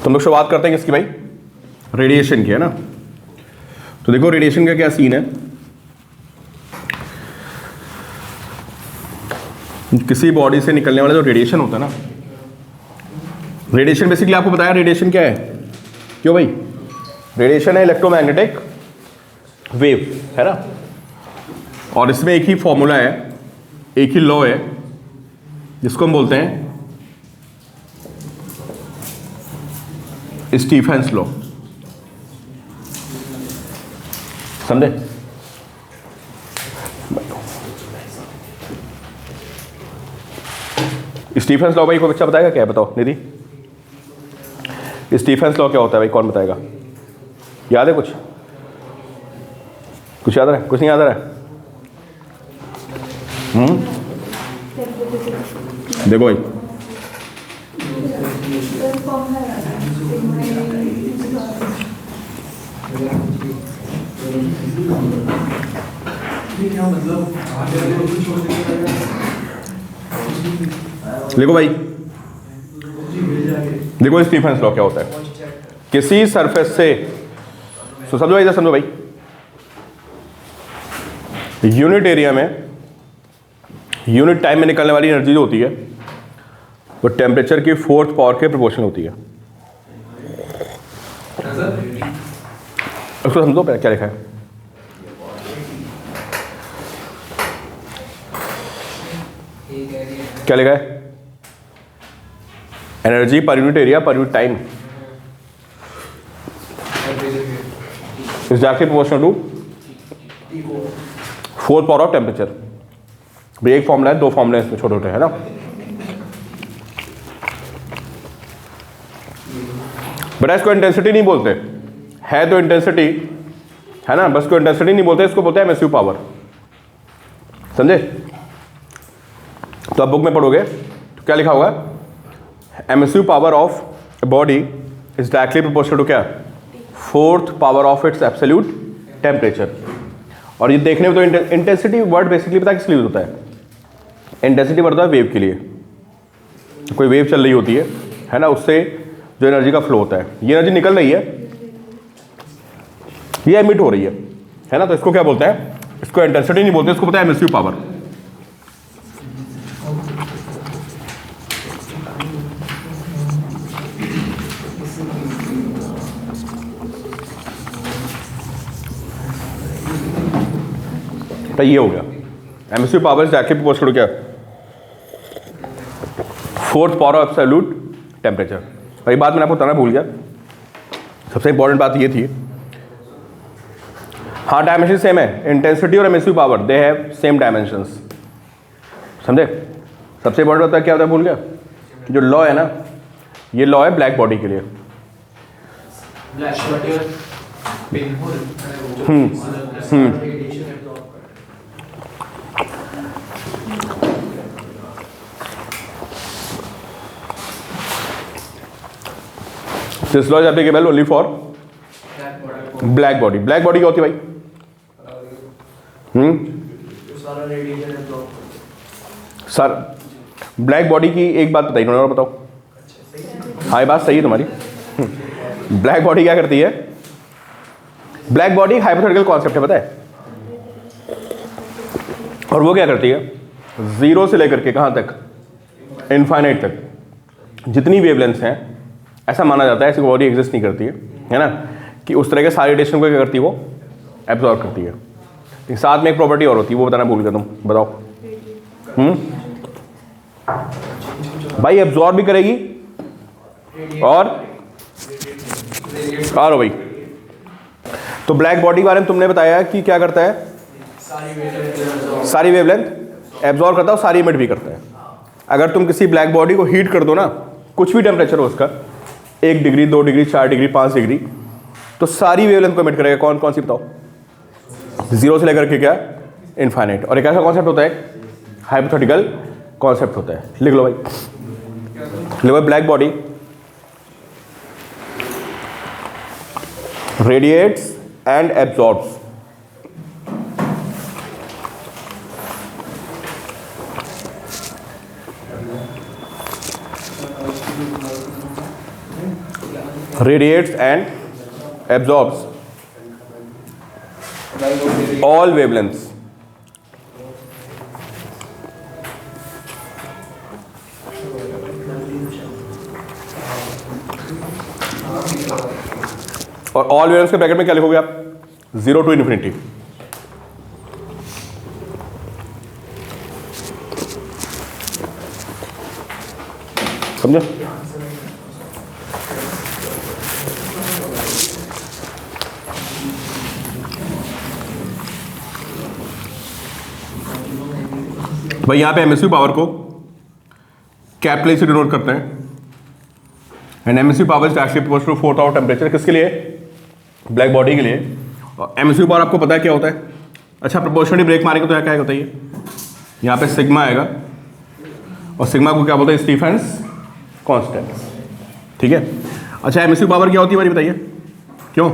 हम लोग शुरुआत करते हैं किसकी भाई, रेडिएशन की, है ना। तो देखो रेडिएशन का क्या सीन है। किसी बॉडी से निकलने वाला जो रेडिएशन होता है ना, रेडिएशन बेसिकली आपको बताया रेडिएशन क्या है, क्यों भाई, रेडिएशन है इलेक्ट्रोमैग्नेटिक वेव, है ना। और इसमें एक ही फॉर्मूला है, एक ही लॉ है, जिसको हम बोलते हैं स्टीफेंस लॉ, समझे। स्टीफेंस लॉ भाई कोई बच्चा बताएगा क्या है, बताओ निधि, स्टीफेंस लॉ क्या होता है भाई, कौन बताएगा, याद है कुछ, कुछ याद रहा है, कुछ नहीं याद रहा है। देखो भाई, देखो भाई, देखो स्टीफेंस लॉ क्या होता है। किसी सरफेस से, तो समझो भाई, समझो भाई, यूनिट एरिया में यूनिट टाइम में निकलने वाली एनर्जी जो होती है वो टेम्परेचर की 4th पावर के प्रोपोर्शनल होती है। उसको समझो पहले क्या लिखा है। क्या लिखा है, energy per unit area per unit time is directly proportional to 4th power of temperature. भाई एक फॉर्मूला है, दो फॉर्मूले इसमें छोटे छोटे, है ना। बट इसको इंटेंसिटी नहीं बोलते, है तो इंटेंसिटी, है ना, बस को इंटेंसिटी नहीं बोलते, इसको बोलते हैं एमएसयू पावर, समझे। तो आप बुक में पढ़ोगे तो क्या लिखा होगा, emissive power of body is directly proportional to क्या, 4th power of its absolute temperature. और ये देखने में तो इंटेंसिटी वर्ड बेसिकली पता है किस लिए होता है, इंटेंसिटी वर्ड होता है वेव के लिए। कोई वेव चल रही होती है ना, उससे जो एनर्जी का फ्लो होता है, ये एनर्जी निकल रही है, ये एमिट हो रही है ना, तो इसको क्या बोलते हैं, इसको इंटेंसिटी नहीं बोलते, इसको बोलते हैं एमएसयू पावर। तो ये हो गया emissive power is directly proportional to क्या, 4th power of absolute temperature. वही बात मैंने आपको बताना भूल गया, सबसे इंपॉर्टेंट बात ये थी, हाँ डायमेंशन सेम है, इंटेंसिटी और MSU power they have same dimensions, समझे। सबसे इंपॉर्टेंट होता है क्या होता है, भूल गया, जो लॉ है ना, ये लॉ है ब्लैक बॉडी के लिए। This law is applicable only for black body. Black body क्या होती है भाई, सर ब्लैक बॉडी की एक बात बताइए, और बताओ। हाँ ये बात सही है तुम्हारी। ब्लैक बॉडी क्या करती है, ब्लैक बॉडी हाइपोथेटिकल कॉन्सेप्ट है, पता है, और वो क्या करती है, 0 से लेकर के कहाँ तक, इनफाइनाइट तक, जितनी वेवलेंथ्स हैं, ऐसा माना जाता है, ऐसी बॉडी एग्जिस्ट नहीं करती है ना, कि उस तरह के सारे रेडिएशन को क्या करती है, वो एब्जॉर्ब करती है। लेकिन साथ में एक प्रॉपर्टी और होती है, वो बताना भूल गया, तुम बताओ। भाई एब्जॉर्ब भी करेगी और भाई, तो ब्लैक बॉडी के बारे में तुमने बताया कि क्या करता है, सारी वेवलेंथ एब्जॉर्ब करता है और सारी एमिट भी करता है। अगर तुम किसी ब्लैक बॉडी को हीट कर दो ना, कुछ भी टेम्परेचर हो उसका, 1 डिग्री 2 डिग्री 4 डिग्री 5 डिग्री, तो सारी वेवलेंथ को एमिट करेगा। कौन कौन सी बताओ, 0 से लेकर के क्या, इनफाइनाइट। और एक ऐसा कॉन्सेप्ट होता है, हाइपोथेटिकल कॉन्सेप्ट होता है, लिख लो भाई, लिख लो, black body radiates and absorbs radiates and absorbs all wavelengths. और ऑल वेवलेंथ्स के ब्रैकेट में क्या लिखोगे आप? 0 to infinity। समझे? भाई यहां पे एमएसयू पावर को कैपिटल से डिनोट करते हैं and emissive power is actually proportional to 4th our temperature. किसके लिए? ब्लैक बॉडी के लिए। और एमएसयू पावर आपको पता है क्या होता है? अच्छा, प्रोपोर्शनली ब्रेक मारेंगे तो क्या होता है? यहाँ पे सिग्मा आएगा और सिग्मा को क्या बोलते हैं? Stefan's constant. ठीक है। अच्छा, एमएसयू पावर क्या होती है भाई बताइए? क्यों?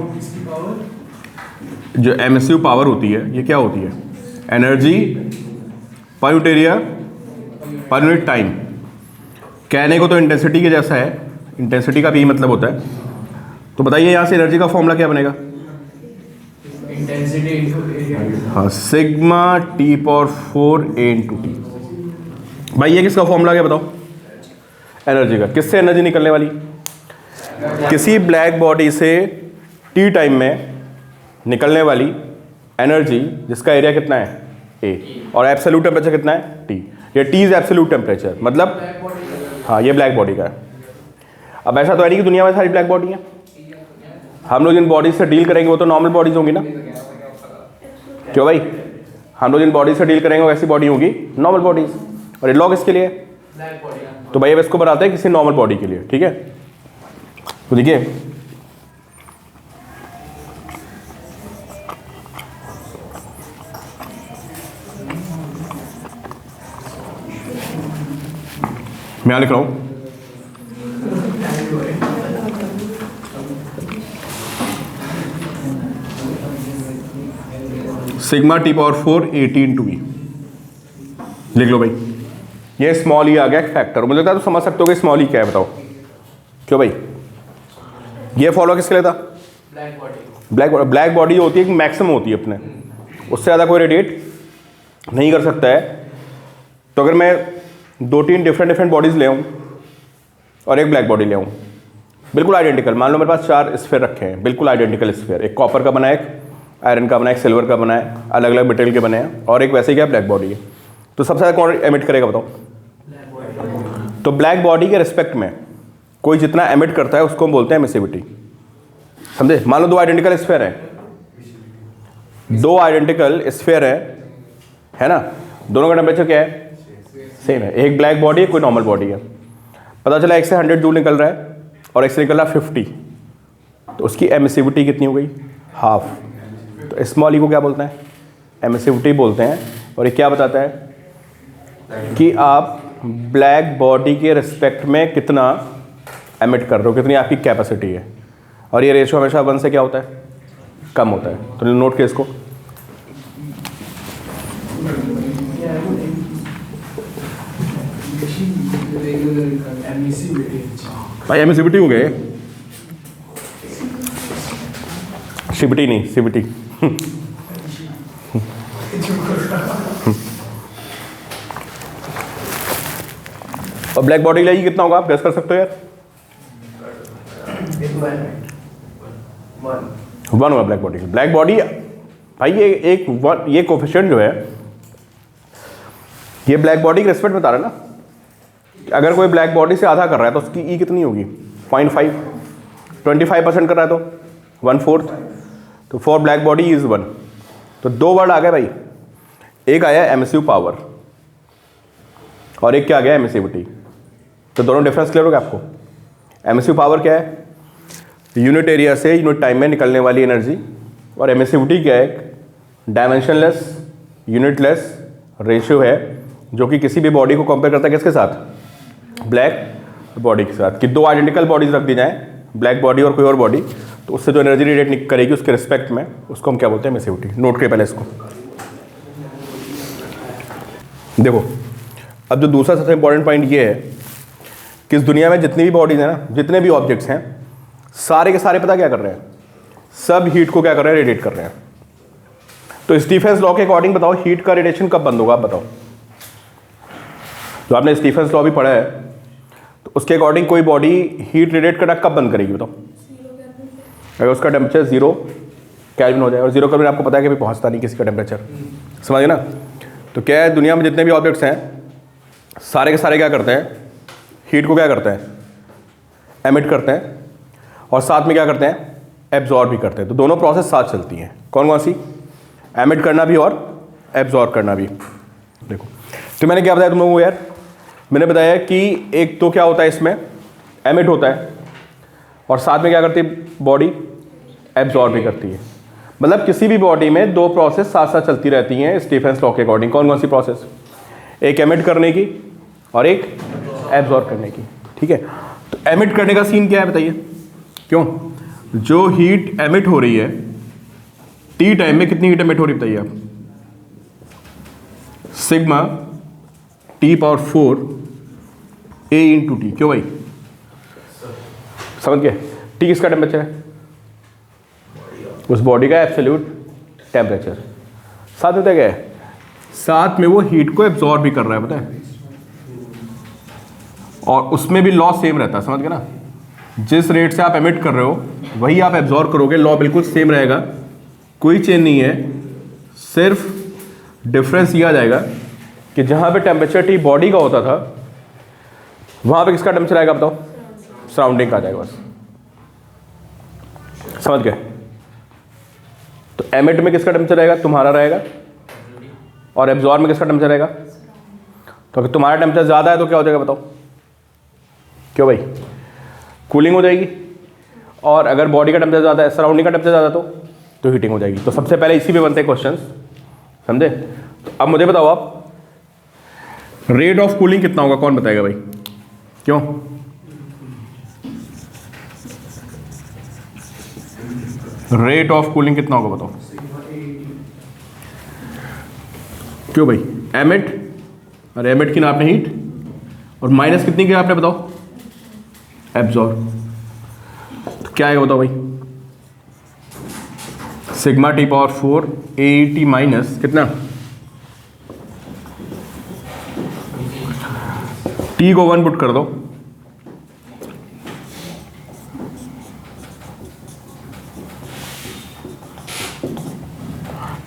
जो एमएसयू पावर होती है ये क्या होती है? Energy per unit area per unit time. कहने को तो इंटेंसिटी के जैसा है, इंटेंसिटी का भी मतलब होता है। तो बताइए यहाँ से एनर्जी का फॉर्मूला क्या बनेगा? Intensity into area. हाँ, sigma T power 4 a into T. भाई ये किसका फॉर्मूला क्या बताओ? एनर्जी का। किससे एनर्जी निकलने वाली? किसी ब्लैक बॉडी से टी टाइम में निकलने वाली एनर्जी जिसका एरिया कितना है? ए, और एब्सोल्यूट टेम्परेचर कितना है? टी। ये टी इज एब्सोल्यूट टेम्परेचर, मतलब हाँ ये ब्लैक बॉडी का है। अब ऐसा तो है नहीं कि दुनिया में सारी ब्लैक बॉडी है। हम लोग जिन बॉडी से डील करेंगे वो तो नॉर्मल बॉडीज होंगी ना? क्यों भाई? हम लोग जिन बॉडी से डील करेंगे वैसी बॉडी होगी नॉर्मल बॉडीज। और ये लॉ किसके लिए? तो भाई अब इसको बनाते हैं किसी नॉर्मल बॉडी के लिए। ठीक है, तो देखिए मैं लिख रहा हूं सिग्मा टी पावर 4 80 इंटू ई। लिख लो भाई, ये स्मॉल ई आ गया फैक्टर। मुझे लगता है तो समझ सकते हो कि स्मॉल ई क्या है, बताओ क्यों भाई? ये फॉलो किसके लिए था? Black body. ब्लैक बॉडी होती है, मैक्सिमम होती है अपने, उससे ज़्यादा कोई रेडिएट नहीं कर सकता है। तो अगर मैं 2-3 डिफरेंट बॉडीज़ ले आऊँ और एक ब्लैक बॉडी ले आऊँ बिल्कुल आइडेंटिकल, मान लो मेरे पास 4 स्फीयर रखे हैं बिल्कुल आइडेंटिकल स्फीयर, एक कॉपर का बना है, एक आयरन का बना है, एक सिल्वर का बना है, अलग अलग मटेरियल के बने हैं, और एक वैसे ही क्या ब्लैक बॉडी है। तो सबसे ज़्यादा कौन एमिट करेगा बताओ? तो ब्लैक बॉडी के रिस्पेक्ट में कोई जितना एमिट करता है उसको हम बोलते हैं एमिसिविटी। समझे? मान लो 2 आइडेंटिकल स्फीयर हैं, 2 आइडेंटिकल स्फीयर है ना, दोनों का टेम्परेचर क्या है? सेम है। एक ब्लैक बॉडी है, कोई नॉर्मल बॉडी है। पता चला एक से 100 जूल निकल रहा है और एक से निकल रहा है 50, तो उसकी एमिसिविटी कितनी हो गई? हाफ। तो स्मॉल ई को क्या बोलते हैं? एमिसिविटी बोलते हैं। और ये क्या बताता है कि आप ब्लैक बॉडी के रिस्पेक्ट में कितना एमिट कर रहे हो, कितनी आपकी कैपेसिटी है। और ये रेशियो हमेशा 1 से क्या होता है? कम होता है। तो नोट किया इसको। भाई एमिसिविटी हो गए, सीबीटी नहीं, सीबीटी। और ब्लैक बॉडी के लिए कितना होगा, आप गेस कर सकते हो यार? 1 होगा ब्लैक बॉडी। ब्लैक बॉडी भाई ये कोफिशिएंट जो है ये ब्लैक बॉडी के रिस्पेक्ट बता रहा है ना। अगर कोई ब्लैक बॉडी से आधा कर रहा है तो उसकी ई कितनी होगी? 0.5। 25% कर रहा है तो 1/4। तो फॉर ब्लैक बॉडी इज 1। तो 2 वर्ड आ गए भाई, एक आया एमिसिव पावर और एक क्या आ गया? एमिसिविटी। तो दोनों डिफरेंस क्लियर हो गया आपको? एमिसिव पावर क्या है? यूनिट एरिया से यूनिट टाइम में निकलने वाली एनर्जी। और एमिसिविटी क्या है? डायमेंशनलेस यूनिटलेस रेशियो है जो कि किसी भी बॉडी को कंपेयर करता है किसके साथ? ब्लैक बॉडी के साथ। कि 2 आइडेंटिकल बॉडीज रख दी जाएं, ब्लैक बॉडी और कोई और बॉडी, तो उससे जो एनर्जी रेडिएट करेगी उसके रिस्पेक्ट में उसको हम क्या बोलते हैं? एमिसिविटी। नोट करिए पहले इसको। देखो अब जो दूसरा सबसे इंपॉर्टेंट पॉइंट ये है कि इस दुनिया में जितनी भी बॉडीज हैं ना, जितने भी ऑब्जेक्ट्स हैं, सारे के सारे पता क्या कर रहे हैं, सब हीट को क्या कर रहे हैं, रेडिएट कर रहे हैं। तो स्टीफेंस लॉ के अकॉर्डिंग बताओ हीट का रेडिएशन कब बंद होगा, आप बताओ। जो आपने स्टीफेंस लॉ भी पढ़ा है तो उसके अकॉर्डिंग कोई बॉडी हीट रेडिएट करना कब बंद करेगी बताओ। अगर उसका टेम्परेचर 0 केल्विन हो जाए, और 0 केल्विन आपको पता है कि अभी पहुंचता नहीं किसी का टेम्परेचर, समझिए ना। तो क्या है, दुनिया में जितने भी ऑब्जेक्ट्स हैं सारे के सारे क्या करते हैं, हीट को क्या करते हैं, एमिट करते हैं, और साथ में क्या करते हैं, एब्जॉर्ब भी करते हैं। तो दोनों प्रोसेस साथ चलती हैं। कौन कौन सी, एमिट करना भी और एब्जॉर्ब करना भी। देखो तो मैंने क्या बताया तुम लोगों को यार, मैंने बताया कि एक तो क्या होता है इसमें, एमिट होता है, और साथ में क्या करती है बॉडी, एब्जॉर्ब भी करती है। मतलब किसी भी बॉडी में दो प्रोसेस साथ साथ चलती रहती हैं स्टीफेंस लॉ के अकॉर्डिंग। कौन कौन सी प्रोसेस, एक एमिट करने की और एक एब्जॉर्ब करने की, ठीक है। तो एमिट करने का सीन क्या है बताइए, क्यों, जो हीट एमिट हो रही है टी टाइम में, कितनी हीट एमिट हो रही है बताइए आप, सिग्मा टी पावर 4 ए इंटू टी। क्यों भाई, समझ गए, टी किसका टेम्परेचर है, उस बॉडी का एब्सोल्यूट टेम्परेचर। साथ में क्या है, साथ में वो हीट को एब्जॉर्ब भी कर रहा है पता है, और उसमें भी लॉ सेम रहता है, समझ गए ना। जिस रेट से आप एमिट कर रहे हो वही आप एब्जॉर्ब करोगे, लॉ बिल्कुल सेम रहेगा, कोई चेंज नहीं है। सिर्फ डिफरेंस ये आ जाएगा कि जहां पे टेम्परेचर टी बॉडी का होता था वहां पे किसका टेम्परेचर आएगा बताओ, सराउंडिंग का आ जाएगा बस, समझ गए। तो एमिट में किसका टेम्परेचर रहेगा, तुम्हारा रहेगा, और एब्जॉर्ब में किसका टेम्परेचर रहेगा। तो अगर तुम्हारा टेम्परेचर ज़्यादा है तो क्या हो जाएगा बताओ, क्यों भाई, कूलिंग हो जाएगी। और अगर बॉडी का टेम्परेचर ज़्यादा है, सराउंडिंग का टेम्परेचर ज़्यादा तो हीटिंग हो जाएगी। तो सबसे पहले इसी पे बनते हैं क्वेश्चन, समझे। तो अब मुझे बताओ आप, रेट ऑफ कूलिंग कितना होगा, कौन बताएगा भाई, क्यों, रेट ऑफ कूलिंग कितना होगा बताओ, क्यों भाई, एमिट, और एमिट की नापने हीट, और माइनस कितनी की आपने बताओ, एब्जॉर्ब। तो क्या आएगा बताओ भाई, sigma T power 4 A T minus कितना, टी को 1 पुट कर दो,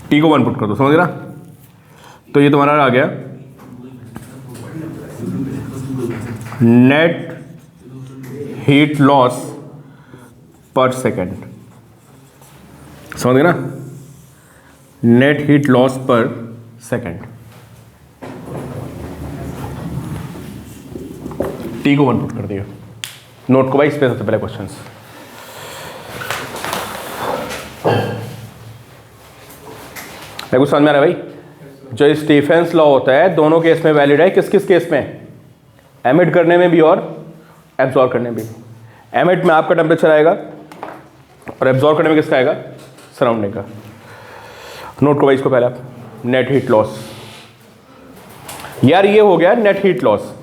टी को 1 पुट कर दो, समझ ना। तो ये तुम्हारा आ गया नेट हीट लॉस पर सेकेंड, समझ गए ना, नेट हीट लॉस पर सेकेंड। टी को 1 पुट कर दिया, नोट को भाई इस पे सबसे पहले क्वेश्चन। कुछ समझ में आ रहा है भाई, जो स्टीफेंस लॉ होता है दोनों केस में वैलिड है, किस किस केस में, एमिट करने में भी और एब्जॉर्ब करने में भी। एमिट में आपका टेम्परेचर आएगा और एब्जॉर्ब करने में किसका आएगा, सराउंडिंग का। नोट को भाई इसको पहला, नेट हीट लॉस। यार ये हो गया net heat loss.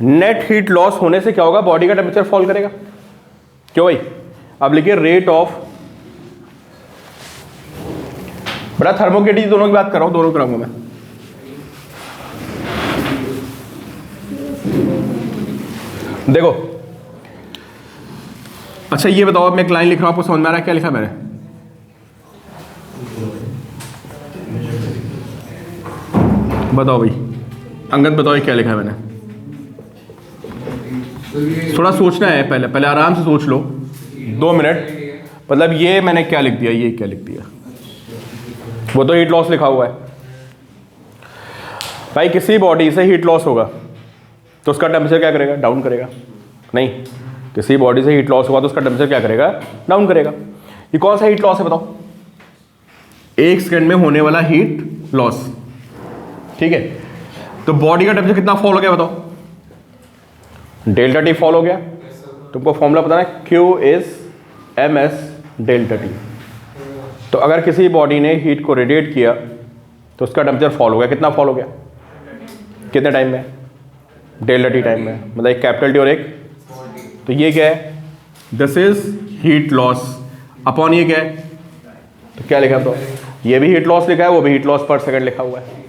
Net heat loss होने से क्या होगा, बॉडी का टेम्परेचर फॉल करेगा, क्यों भाई। अब लिखिए रेट ऑफ, बड़ा थर्मोकेटिव दोनों की बात कर रहा हूं, दोनों कराऊंगा मैं। देखो अच्छा ये बताओ, मैं एक लाइन लिख रहा हूं, आपको समझ में आ रहा है क्या लिखा मैंने, बताओ भाई, अंगद बताओ ये क्या लिखा है मैंने। थोड़ा सोचना है, पहले पहले आराम से सोच लो, 2 मिनट। मतलब ये मैंने क्या लिख दिया, ये क्या लिख दिया, वो तो हीट लॉस लिखा हुआ है भाई। किसी बॉडी से हीट लॉस होगा तो उसका टेम्परेचर क्या करेगा, डाउन करेगा। नहीं, किसी बॉडी से हीट लॉस हुआ तो उसका टेम्परेचर क्या करेगा, डाउन करेगा। ये कौन सा हीट लॉस है बताओ, 1 सेकंड में होने वाला हीट लॉस, ठीक है। तो बॉडी का टेम्परेचर कितना फॉल हो गया बताओ, डेल्टा टी फॉल हो गया। तुमको फॉर्मूला पता है, Q is MS delta T. तो अगर किसी बॉडी ने हीट को रेडिएट किया तो उसका टेम्परेचर फॉल हो गया, कितना फॉल हो गया, कितने टाइम में, डेल्टा टी टाइम में। मतलब एक कैपिटल टी और एक, तो ये क्या है this is heat loss upon ये क्या है, तो क्या लिखा है तो ये भी हीट लॉस लिखा है, वो भी हीट लॉस पर सेकंड लिखा हुआ है,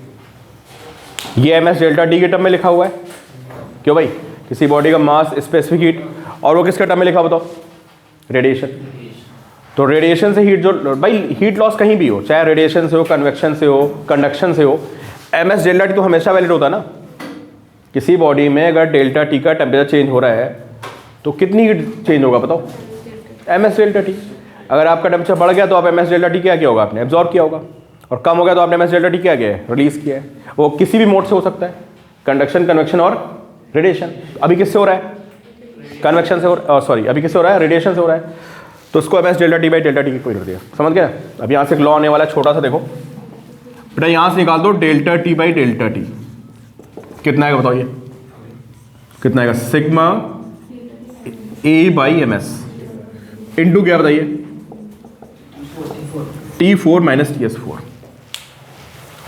ये एम एस डेल्टा टी के टर्म में लिखा हुआ है। क्यों भाई, किसी बॉडी का मास स्पेसिफिक हीट, और वो किसके टर्म में लिखा बताओ, रेडिएशन। तो रेडिएशन से हीट, जो भाई हीट लॉस कहीं भी हो, चाहे रेडिएशन से हो, कन्वेक्शन से हो, कंडक्शन से हो, एम एस डेल्टा टी तो हमेशा वैलिड होता है ना। किसी बॉडी में अगर डेल्टा टी का टेम्परेचर चेंज हो रहा है तो कितनी हीट चेंज होगा बताओ, एम एस डेल्टा टी। अगर आपका टेम्परेचर बढ़ गया तो आप एम एस डेल्टा टी क्या किया होगा, आपने एब्जॉर्ब किया होगा, और कम हो गया तो आपने एम एस डेल्टा टी क्या किया है, रिलीज किया है। वो किसी भी मोड से हो सकता है, कंडक्शन, कन्वेक्शन और रेडिएशन। अभी किससे हो रहा है, कन्वेक्शन से हो, सॉरी अभी किससे हो रहा है, रेडिएशन से हो रहा है। तो उसको M S delta T by delta T की कोई कर दिया, समझ गया। अब यहाँ से एक लॉ आने वाला है छोटा सा, देखो बेटा यहाँ से निकाल दो delta T by delta T, कितना आएगा बताओ, ये कितना आएगा, sigma A by M S into क्या बताइए, T4 माइनस TS4।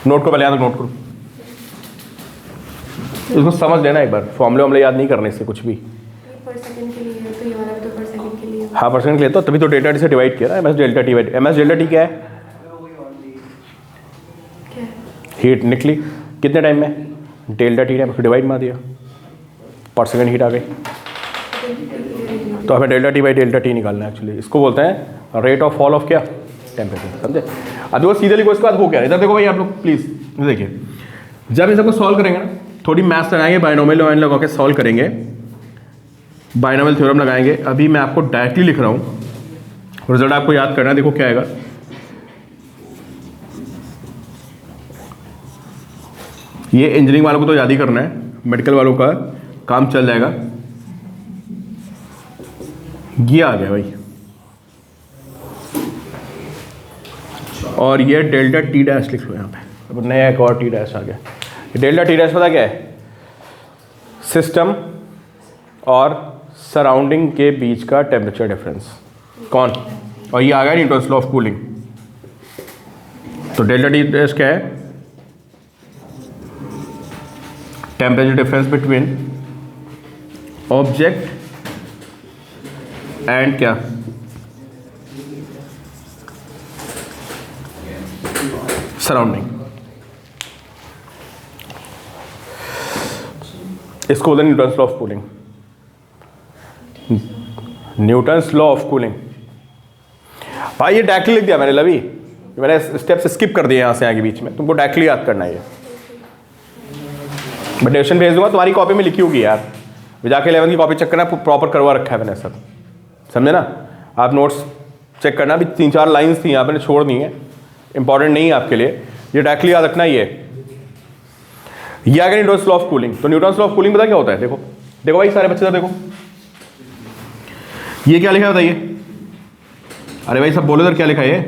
नोट को पहले यहाँ तक नोट करो, इसको समझ लेना एक बार, फॉर्मूले वामले याद नहीं करने इससे कुछ भी। पर सेकंड के लिए है, तो ये वाला भी तो पर सेकंड के लिए है। हाँ परसेंट के लिए, तो तभी तो डेल्टा टी से डिवाइड किया ना, M S delta T by M S delta T क्या है, क्या है? हीट निकली कितने टाइम में, डेल्टा टी टाइम, डिवाइड मार दिया, पर सेकंड हीट आ गई। तो हमें delta T by delta T निकालना है एक्चुअली, इसको बोलते हैं रेट ऑफ फॉल ऑफ क्या, टेम्परेचर, समझे। अब देखो सीधे लिखो इसके बाद, वो क्या है, इधर देखो भाई आप लोग प्लीज देखिए, जब इन सबको सॉल्व करेंगे ना, थोड़ी मैथ्स लगाएंगे, बायनोमियल लगा के सॉल्व करेंगे, बायनोमियल थ्योरम लगाएंगे। अभी मैं आपको डायरेक्टली लिख रहा हूँ, रिजल्ट आपको याद करना है, देखो क्या आएगा। ये इंजीनियरिंग वालों को तो याद ही करना है, मेडिकल वालों का काम चल जाएगा। ये आ गया भाई, और ये डेल्टा टी डैश लिख लो यहाँ पे, अब नया एक और टी डैश आ गया। डेल्टा टी डैश पता क्या है, सिस्टम और सराउंडिंग के बीच का टेम्परेचर डिफरेंस, कौन, और ये आ गया न्यूटन्स लॉ ऑफ कूलिंग। तो डेल्टा टी डैश क्या है, temperature difference between object and क्या, सराउंडिंग। इसको बोलते हैं Newton's law of cooling, Newton's law of cooling. भाई ये डायरेक्टली लिख दिया मैंने, लवी मैंने स्टेप्स स्किप कर दिए यहाँ से आगे बीच में, तुमको डायरेक्टली याद करना है ये। मैं डेफिनेशन भेज दूंगा, तुम्हारी कॉपी में लिखी होगी यार, जाके 11 की कॉपी चेक करना, प्रॉपर करवा रखा है मैंने सब, समझे ना। आप नोट्स चेक करना, अभी 3-4 लाइन्स थी यहाँ पे छोड़ दी हैं, इंपॉर्टेंट नहीं है आपके लिए, ये डायरेक्टली याद रखना। ये आ गया न्यूटन्स लॉ ऑफ कूलिंग। तो न्यूटन्स लॉ ऑफ कूलिंग पता क्या होता है, देखो देखो भाई सारे बच्चे देखो, ये क्या लिखा है बताइए, अरे भाई सब बोलो इधर क्या लिखा है, ये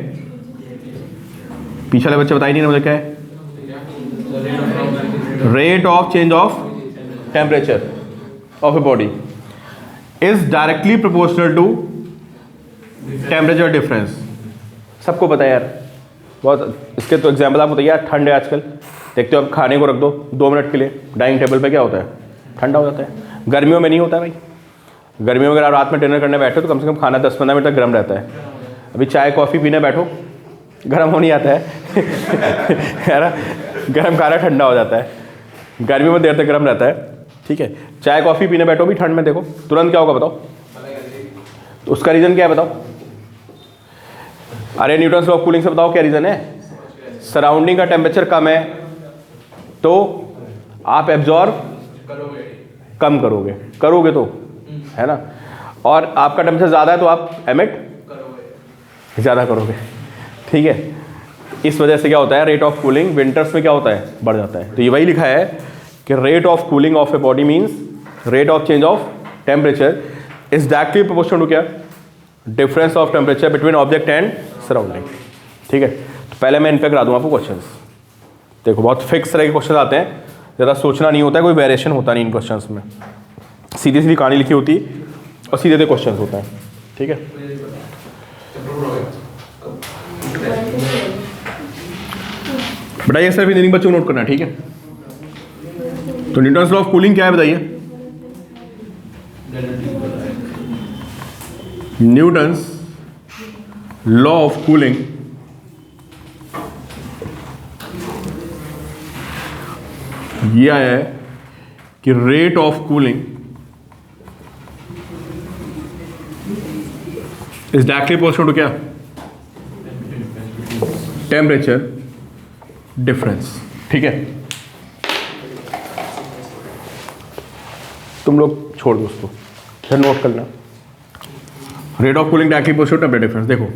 पीछे वाले बच्चे बताइए नहीं ना मुझे क्या है, rate of change of temperature of a body is directly proportional to temperature difference. सबको पता है यार, बहुत इसके तो एग्जाम्पल आपको बताइए यार। ठंड है आजकल, देखते हो आप खाने को रख दो 2 मिनट के लिए डाइनिंग टेबल पे, क्या होता है, ठंडा हो जाता है। गर्मियों में नहीं होता है भाई, गर्मियों में अगर आप रात में डिनर करने बैठो तो कम से कम खाना 10-15 मिनट तक गर्म रहता है। अभी चाय कॉफ़ी पीने बैठो, गर्म हो नहीं आता है ना, गर्म खाना ठंडा हो जाता है, गर्मियों में देर तक गर्म रहता है, ठीक है। चाय कॉफ़ी पीने बैठो भी ठंड में, देखो तुरंत क्या होगा बताओ, तो उसका रीज़न क्या है बताओ। अरे न्यूटन्स लॉ ऑफ कूलिंग से बताओ क्या रीज़न है, सराउंडिंग का टेम्परेचर कम है तो आप एब्जॉर्ब कम करोगे तो, है ना, और आपका टेम्परेचर ज़्यादा है तो आप एमिट ज़्यादा करोगे, ठीक है। इस वजह से क्या होता है, रेट ऑफ कूलिंग विंटर्स में क्या होता है, बढ़ जाता है। तो ये वही लिखा है कि rate of cooling of a body means rate of change of temperature is directly proportional to क्या, difference of temperature between object and surrounding, ठीक है। तो पहले मैं इन पे करा दूंगा आपको क्वेश्चंस, देखो बहुत फिक्स तरह के क्वेश्चन आते हैं, ज़्यादा सोचना नहीं होता है, कोई वेरिएशन होता नहीं इन क्वेश्चंस में, सीधी सीधी कहानी लिखी होती और सीधे सीधे क्वेश्चन होता है, ठीक है। बेटा ये सिर्फ इंजीनियरिंग बच्चों को नोट करना है, ठीक है। तो न्यूटन्स लॉ ऑफ कूलिंग क्या है बताइए, न्यूटन्स लॉ ऑफ कूलिंग ये आया है कि rate of cooling is directly proportional to क्या? Temperature difference. ठीक है, तुम लोग छोड़ दो उसको, फिर नोट करना। Rate of cooling directly proportional to temperature difference. देखो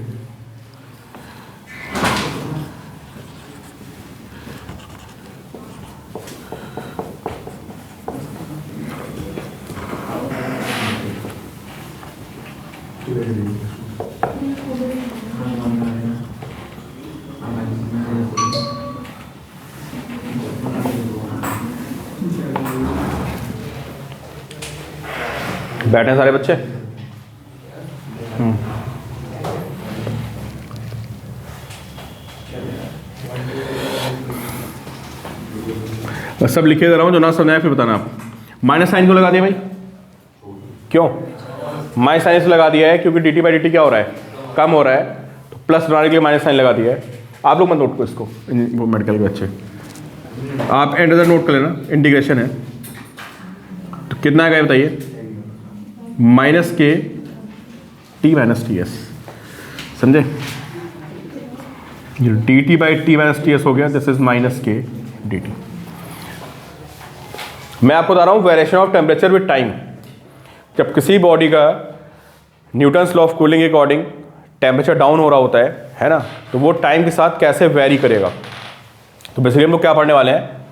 बैठे हैं सारे बच्चे? सब लिखे दे रहा हूं, जो ना समझाया फिर बताना आप। माइनस साइन को लगा दिया भाई, क्यों माइनस साइन से लगा दिया है? क्योंकि D T by D T क्या हो रहा है? कम हो रहा है, तो प्लस बनाने के लिए माइनस साइन लगा दिया है। आप लोग मत नोट करो इसको, वो मेडिकल के बच्चे, आप एंड नोट कर लेना। इंटीग्रेशन है तो कितना आएगा बताइए? माइनस के टी माइनस टी एस, समझे? D T by T minus T S हो गया, दिस इज माइनस के डी टी। मैं आपको बता रहा हूँ variation of temperature with time. जब किसी बॉडी का न्यूटन्स लॉ ऑफ कूलिंग के अकॉर्डिंग टेम्परेचर डाउन हो रहा होता है ना, तो वो टाइम के साथ कैसे वेरी करेगा। तो बेसिकली हम लोग क्या पढ़ने वाले हैं?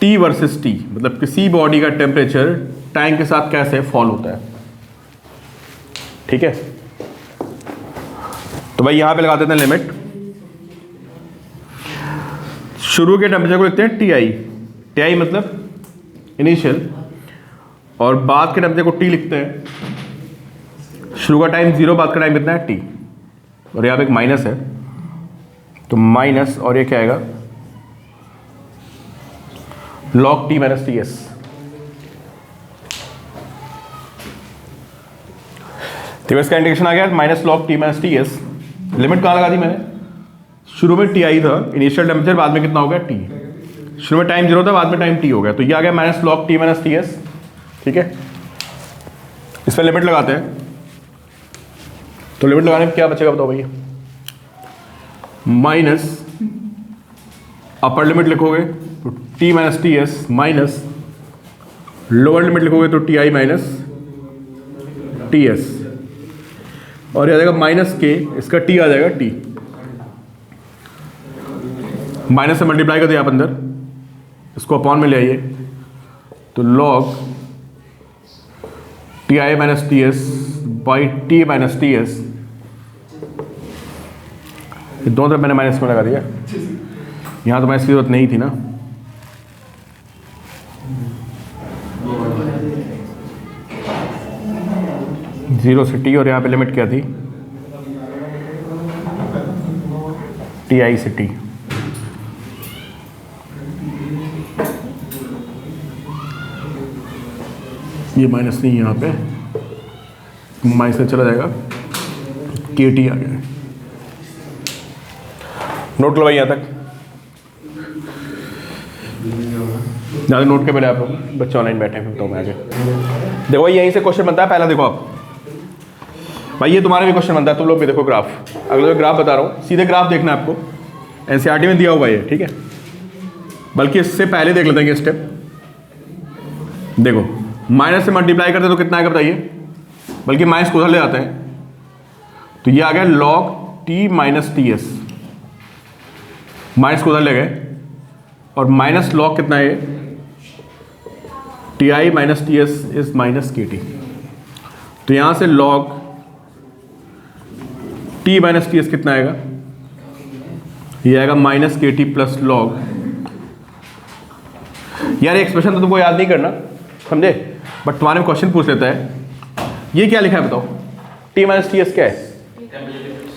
टी वर्सेस टी, मतलब किसी बॉडी का टेम्परेचर टाइम के साथ कैसे फॉल होता है। ठीक है, तो भाई यहां पे लगा देते हैं लिमिट। शुरू के टेम्परेचर को लिखते हैं टी आई, टी आई मतलब इनिशियल, और बाद के टेम्परेचर को टी लिखते हैं। शुरू का टाइम 0, बाद का टाइम कितना है? टी, और यहाँ पे एक माइनस है, तो माइनस, और ये क्या आएगा? Log T minus T S. तो इसका इंडिकेशन आ गया minus log T minus T S. Limit कहाँ लगा दी मैंने? शुरू में टी आई था इनिशियल टेम्परेचर, बाद में कितना हो गया? टी। शुरू में टाइम 0 था, बाद में टाइम टी हो गया, तो ये आ गया minus log T minus T S. ठीक है, इस पर लिमिट लगाते हैं। तो लिमिट लगाने में क्या बचेगा बताओ भैया? माइनस अपर लिमिट लिखोगे तो T minus T S, minus lower limit लिखोगे तो T I minus T S, और ये आ जाएगा माइनस के, इसका टी आ जाएगा टी। माइनस से मल्टीप्लाई कर दिया आप अंदर, इसको अपॉन में ले आइए, तो log T I minus T S by T minus T S. दोनों तरफ मैंने माइनस में लगा दिया, यहां तो माइनस की जरूरत नहीं थी ना। जीरो से टी, और यहाँ पे लिमिट क्या थी? टी आई से टी। ये माइनस नहीं, यहाँ पे माइनस से चला जाएगा, के टी आ गया। नोट लो भाई यहाँ तक, ज़्यादा नोट के पहले आप लोग बच्चे ऑनलाइन बैठे हैं, तो मैं आगे देखो भाई, यहीं से क्वेश्चन बनता है। पहला देखो आप भाई, ये तुम्हारा भी क्वेश्चन बनता है, तुम लोग भी देखो ग्राफ। अगले जो ग्राफ बता रहा हूँ, सीधे ग्राफ देखना है आपको, एनसीईआरटी में दिया हुआ है, ठीक है। बल्कि इससे पहले देख लेते हैं स्टेप। देखो माइनस से मल्टीप्लाई करते तो कितना आएगा बताइए? बल्कि माइनस को उधर ले आते हैं, तो ये आ गया log T minus T S. Minus को उधर ले गए, और माइनस लॉग कितना है? T I minus T S is minus के टी। तो यहां से log T minus T S कितना आएगा? ये आएगा माइनस के टी प्लस लॉग। यार एक्सप्रेशन तो तुमको याद नहीं करना, समझे, बट तुम्हारे में क्वेश्चन पूछ लेता है। ये क्या लिखा है बताओ? टी माइनस टी एस क्या है?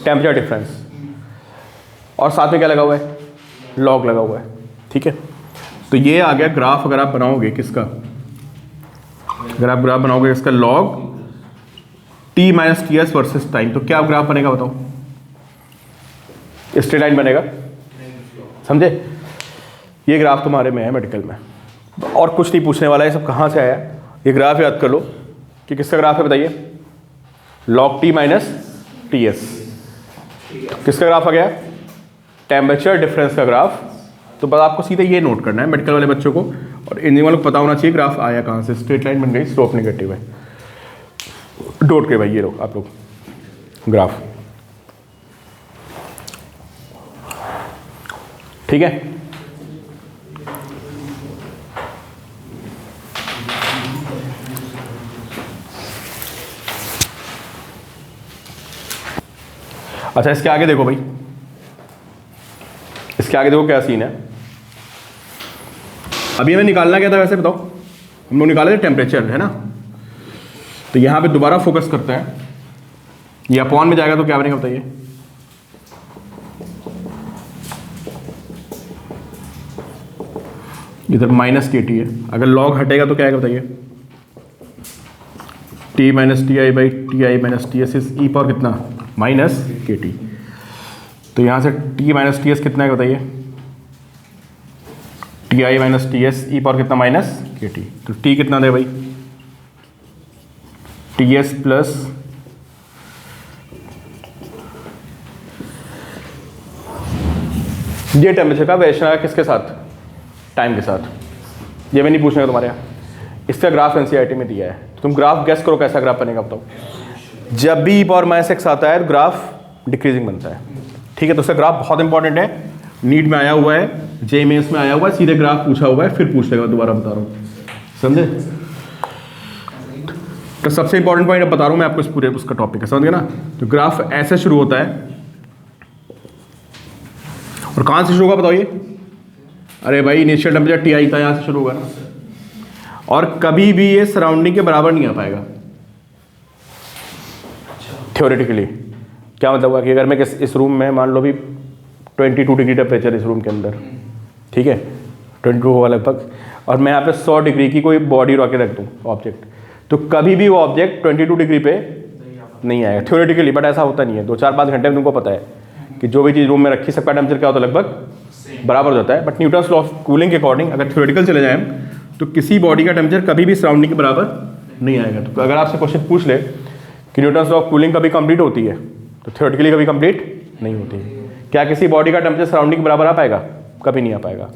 टेम्परेचर डिफरेंस, और साथ में क्या लगा हुआ है? लॉग लगा हुआ है, ठीक है। तो ये आ गया ग्राफ। अगर आप बनाओगे किसका, अगर आप ग्राफ बनाओगे इसका, log T minus T S versus time, तो क्या ग्राफ बनेगा बताओ? स्ट्रेट लाइन बनेगा, समझे? ये ग्राफ तुम्हारे में है मेडिकल में, और कुछ नहीं पूछने वाला है, सब कहाँ से आया, ये ग्राफ याद कर लो कि किसका ग्राफ है बताइए? Log T minus T S, किसका ग्राफ आ गया? टेम्परेचर डिफरेंस का ग्राफ। तो बस आपको सीधे ये नोट करना है मेडिकल वाले बच्चों को, और इंजीनियरिंग वालों को पता होना चाहिए ग्राफ आया कहाँ से। स्ट्रेट लाइन बन गई, स्लोप नेगेटिव है, डॉट के भाई ये लो आप लोग ग्राफ, ठीक है? अच्छा इसके आगे देखो भाई, इसके आगे देखो क्या सीन है। अभी हमें निकालना क्या था वैसे बताओ? हम लोग निकाले थे टेम्परेचर, है ना? तो यहां पे दोबारा फोकस करते हैं, ये अपॉन में जाएगा तो क्या बनेगा बताइए? इधर माइनस के टी है, अगर लॉग हटेगा तो क्या आएगा बताइए? T minus T I by T I minus T S is E power कितना? माइनस के टी। तो यहाँ से टी माइनस टी एस कितना है बताइए? T I minus T S E power कितना? माइनस के टी। तो टी कितना दे भाई? टी एस प्लस ये टेम्परेचर का वेरिएशन आया किसके साथ? टाइम के साथ। ये मैं नहीं पूछने का तुम्हारे यहाँ, इसका ग्राफ एनसीईआरटी में दिया है, तुम ग्राफ गैस करो कैसा ग्राफ बनेगा बताओ? जब भी ई पावर माइनस एक्स आता है तो ग्राफ डिक्रीजिंग बनता है, ठीक है? तो उसका ग्राफ बहुत इंपॉर्टेंट है, नीट में आया हुआ है, जेईएमएस में आया हुआ है, सीधे ग्राफ पूछा हुआ है, फिर पूछ लेगा, दोबारा बता रहा हूँ, समझे? तो सबसे इंपॉर्टेंट पॉइंट बता रहा हूँ मैं आपको, इस पूरे उसका टॉपिक है, समझ गए ना? तो ग्राफ ऐसे शुरू होता है, और कहाँ से शुरू होगा बताइए? अरे भाई इनिशियल टेम्परेचर टी आई था, यहाँ से शुरू होगा ना, और कभी भी ये सराउंडिंग के बराबर नहीं आ पाएगा थ्योरेटिकली। क्या मतलब हुआ कि अगर मैं इस रूम में मान लो भी 22 डिग्री टेम्परेचर इस रूम के अंदर, ठीक है, 22 होगा लगभग, और मैं यहाँ पे 100 डिग्री की कोई बॉडी रख के रख दूँ ऑब्जेक्ट, तो कभी भी वो ऑब्जेक्ट 22 डिग्री पे नहीं आएगा थ्योरेटिकली, बट ऐसा होता नहीं है। 2-4-5 घंटे में तुमको पता है कि जो भी चीज़ रूम में रखी, सबका टेम्परेचर क्या होता है? लगभग बराबर हो जाता है। But Newton's law of cooling के अकॉर्डिंग अगर थ्योरेटिकल चले जाएं तो किसी बॉडी का टेम्परेचर कभी भी सराउंडिंग के बराबर नहीं आएगा। तो अगर आपसे क्वेश्चन पूछ ले कि न्यूटन्स लॉ ऑफ कूलिंग कभी कंप्लीट होती है, तो थ्योरेटिकली कभी कंप्लीट नहीं होती है। क्या किसी बॉडी का टेम्परेचर सराउंडिंग के बराबर आ पाएगा? कभी नहीं आ पाएगा।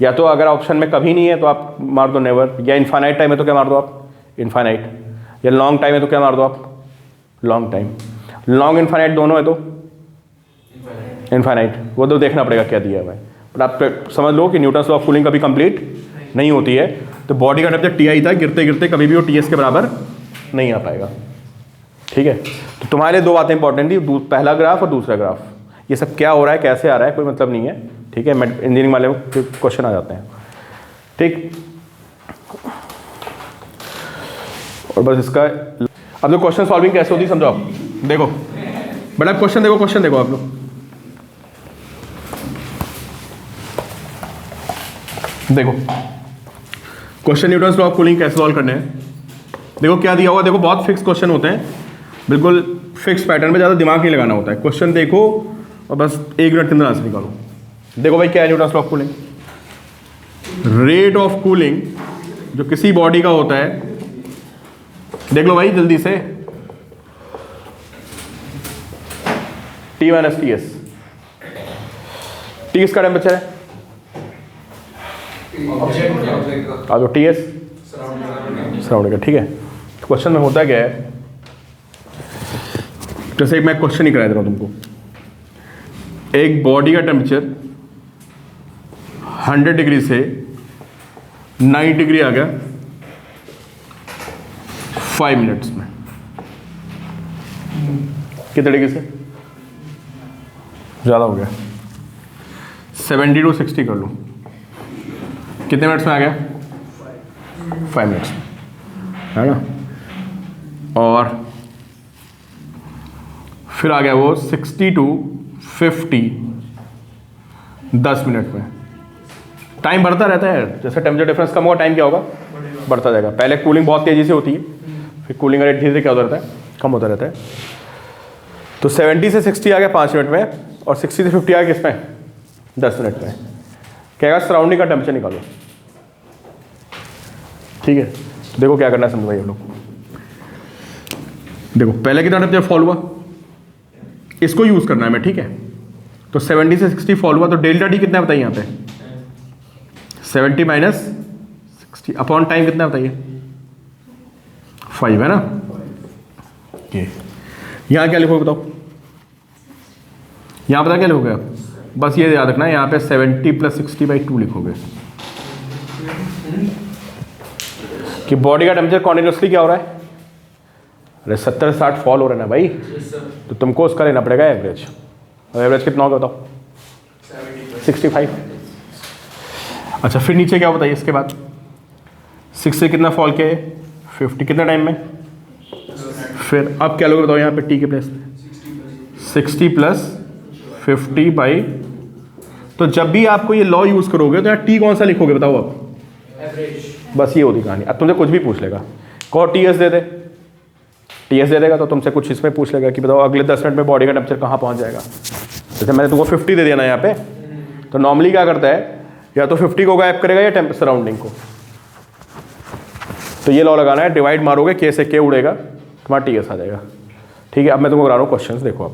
या तो अगर ऑप्शन में कभी नहीं है तो आप मार दो नेवर, या इनफाइनाइट टाइम है तो क्या मार दो आप? इनफाइनाइट, या लॉन्ग टाइम है तो क्या मार दो आप? Long time. लॉन्ग इनफाइनाइट दोनों है तो इनफाइनाइट, वो तो देखना पड़ेगा क्या दिया है। बट आप समझ लो कि न्यूटन्स लॉ ऑफ कूलिंग कभी कंप्लीट नहीं होती है, तो बॉडी का टेम्परेचर टी आई था, गिरते गिरते कभी भी वो टी एस के बराबर नहीं आ पाएगा, ठीक है? तो तुम्हारे लिए 2 बातें इंपॉर्टेंट थी, पहला ग्राफ और दूसरा ग्राफ। ये सब क्या हो रहा है, कैसे आ रहा है, कोई मतलब नहीं है, ठीक है? इंजीनियरिंग वाले क्वेश्चन आ जाते हैं, ठीक? और बस इसका अब जो क्वेश्चन सॉल्विंग कैसे होती है समझो आप। देखो बड़ा क्वेश्चन देखो, क्वेश्चन देखो आप लोग, देखो question Newton's law of cooling कैसे सॉल्व करने हैं। देखो क्या दिया हुआ, देखो बहुत फिक्स क्वेश्चन होते हैं, बिल्कुल फिक्स पैटर्न में, ज़्यादा दिमाग नहीं लगाना होता है। क्वेश्चन देखो और बस 1 मिनट के अंदर आंसर निकालो। देखो भाई क्या है Newton's law of cooling? Rate of cooling जो किसी बॉडी का होता है, देख लो भाई जल्दी से, T minus T S. T किसका टेम्परेचर है? आ जो टी एस सराउंडिंग का, ठीक है? तो क्वेश्चन में होता क्या है, जैसे मैं क्वेश्चन ही करा दे रहा हूं तुमको, एक बॉडी का टेम्परेचर 100 डिग्री से 90 डिग्री आ गया 5 मिनट्स में, कितने डिग्री से? ज़्यादा हो गया, 70 to 60 कर लो, कितने मिनट्स में आ गया? 5 मिनट्स में, है ना? और फिर आ गया वो 60 to 50 10 मिनट में। टाइम बढ़ता रहता है, जैसे टेम्परेचर डिफरेंस कम होगा टाइम क्या होगा? बढ़ता जाएगा। पहले कूलिंग बहुत तेज़ी से होती है, फिर कूलिंग का रेट धीरे धीरे क्या होता रहता है? कम होता रहता है। तो 70 से 60 आ गया 5 मिनट में, और 60 से 50 आ गया किस में 10 मिनट में। कहेगा सराउंडिंग का टेम्परेचर निकालो। ठीक है, तो देखो क्या करना है समझो भाई हम लोग। देखो पहले कितना टेम्परेचर फॉल हुआ, इसको यूज़ करना है मैं, ठीक है। तो 70 से 60 फॉल हुआ, तो डेल्टा टी कितना बताइए यहाँ पे 70 माइनस 60 अपॉन टाइम कितना बताइए 5 है ना। ये यहाँ क्या लिखोगे बताओ, यहाँ पता क्या लिखोगे आप, बस ये याद रखना है यहाँ पे 70 + 60/2 लिखोगे कि बॉडी का टेम्परेचर कॉन्टिन्यूसली क्या हो रहा है, अरे 70-60 फॉल हो रहा है ना भाई, तो तुमको उसका लेना पड़ेगा एवरेज। और एवरेज कितना होगा बताओ 65। अच्छा फिर नीचे क्या बताइए इसके बाद 6 से कितना फॉल किया 50 कितने टाइम में, फिर अब क्या लोगे बताओ यहाँ पे टी के प्लेस में 60 + 50/, तो जब भी आपको ये लॉ यूज़ करोगे तो यहाँ टी कौन सा लिखोगे बताओ आप, एवरेज। बस ये होती कहानी। अब तुमसे कुछ भी पूछ लेगा, कहो टीएस दे दे, टीएस दे देगा तो तुमसे कुछ इसमें पूछ लेगा कि बताओ अगले 10 मिनट में बॉडी का टेम्परेचर कहाँ पहुँच जाएगा। जैसे मैंने तुमको 50 दे दिया ना यहाँ पे, तो नॉर्मली क्या करता है या तो 50 को गायब करेगा या सराउंडिंग को। तो ये लॉ लगाना है, डिवाइड मारोगे के से के उड़ेगा, तुम्हारा टीएस आ जाएगा। ठीक है, अब मैं तुमको करा रहा हूँ क्वेश्चंस, देखो आप।